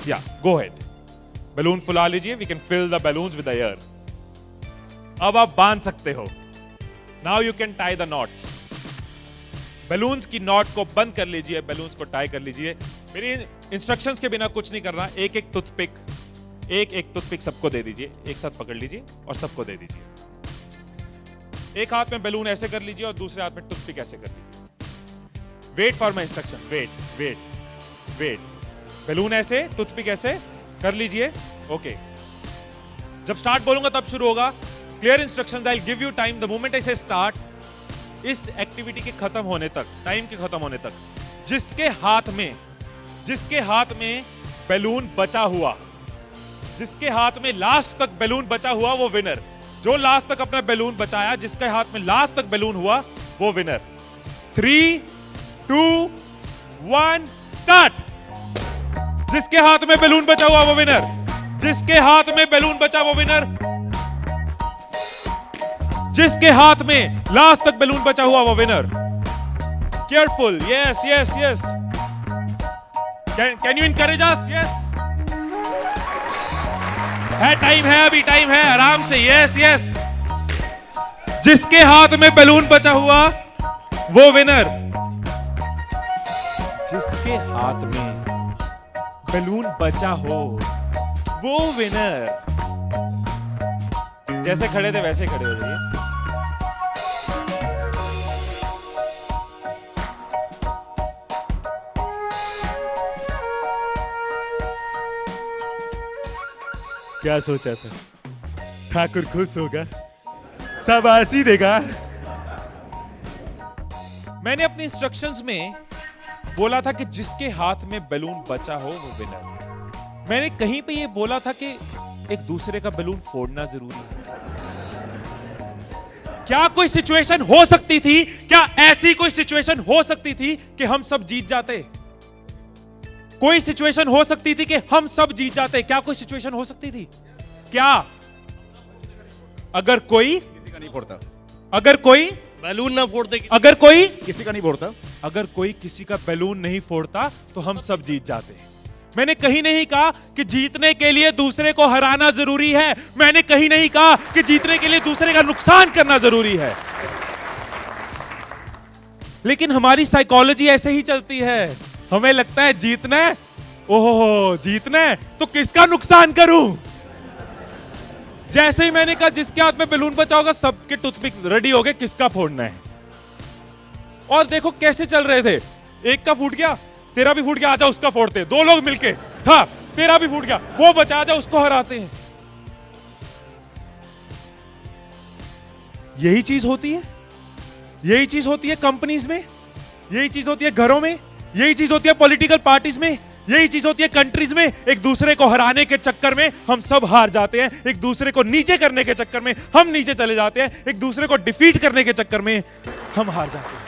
या गो head, balloon फुला लीजिए, we can fill the balloons with air. अब आप बांध सकते हो। Now you can tie the knots. Balloons की नॉट को बंद कर लीजिए, बैलून्स को टाई कर लीजिए। मेरी इंस्ट्रक्शंस के बिना कुछ नहीं करना। एक एक टूथपिक सबको दे दीजिए, एक साथ पकड़ लीजिए और सबको दे दीजिए। एक हाथ में बैलून ऐसे कर लीजिए और दूसरे हाथ में टूथपिक ऐसे कर लीजिए। Wait for my instructions, wait wait wait. Balloon ऐसे, टूथपिक ऐसे कर लीजिए। ओके, जब स्टार्ट बोलूंगा तब शुरू होगा। Clear instructions, I will give you time the moment I से स्टार्ट। इस एक्टिविटी के खत्म होने तक, टाइम के खत्म होने तक, जिसके हाथ में बैलून बचा हुआ, जिसके हाथ में लास्ट तक बैलून बचा हुआ वो विनर। जो लास्ट तक अपना बैलून बचाया, जिसके हाथ में लास्ट तक बैलून हुआ वो विनर। 3, 2, 1 स्टार्ट। जिसके हाथ में बैलून बचा हुआ वो विनर, जिसके हाथ में बैलून बचा वो विनर, जिसके हाथ में लास्ट तक बैलून बचा हुआ वो winner. Careful, yes yes yes. Can you encourage us? Yes, है टाइम है, अभी टाइम है, आराम से। Yes yes. जिसके हाथ में बैलून बचा हुआ वो विनर, जिसके हाथ में बैलून बचा हो वो विनर। जैसे खड़े थे वैसे खड़े हो जाइए। क्या सोचा था? ठाकुर खुश होगा, शाबाशी देगा। मैंने अपने इंस्ट्रक्शंस में बोला था कि जिसके हाथ में बैलून बचा हो वो विनर। मैंने कहीं पे ये बोला था कि एक दूसरे का बैलून फोड़ना जरूरी है। क्या कोई सिचुएशन हो सकती थी, क्या ऐसी कोई सिचुएशन हो सकती थी कि हम सब जीत जाते? कोई सिचुएशन हो सकती थी कि हम सब जीत जाते? क्या कोई सिचुएशन हो सकती थी? क्या? अगर कोई किसी का नहीं फोड़ता, अगर कोई बैलून ना फोड़ते, अगर कोई किसी का नहीं फोड़ता, अगर कोई किसी का बैलून नहीं फोड़ता तो हम सब जीत जाते। मैंने कहीं नहीं कहा कि जीतने के लिए दूसरे को हराना जरूरी है। मैंने कहीं नहीं कहा कि जीतने के लिए दूसरे का नुकसान करना जरूरी है। लेकिन हमारी साइकोलॉजी ऐसे ही चलती है। हमें लगता है जीतना है, ओहो जीतना है तो किसका नुकसान करूं। जैसे ही मैंने कहा जिसके हाथ में बैलून बचा होगा, सबके टूथपिक रेडी हो गए, किसका फोड़ना है। और देखो कैसे चल रहे थे। एक का फूट गया, तेरा भी फूट गया, आजा उसका फोड़ते। दो लोग मिलके, हाँ तेरा भी फूट गया, वो बचा, आजा उसको हराते हैं। यही चीज होती है, यही चीज होती है कंपनीज में, यही चीज होती है घरों में, यही चीज होती है पॉलिटिकल पार्टीज में, यही चीज होती है कंट्रीज में। एक दूसरे को हराने के चक्कर में हम सब हार जाते हैं। एक दूसरे को नीचे करने के चक्कर में हम नीचे चले जाते हैं। एक दूसरे को डिफीट करने के चक्कर में हम हार जाते हैं।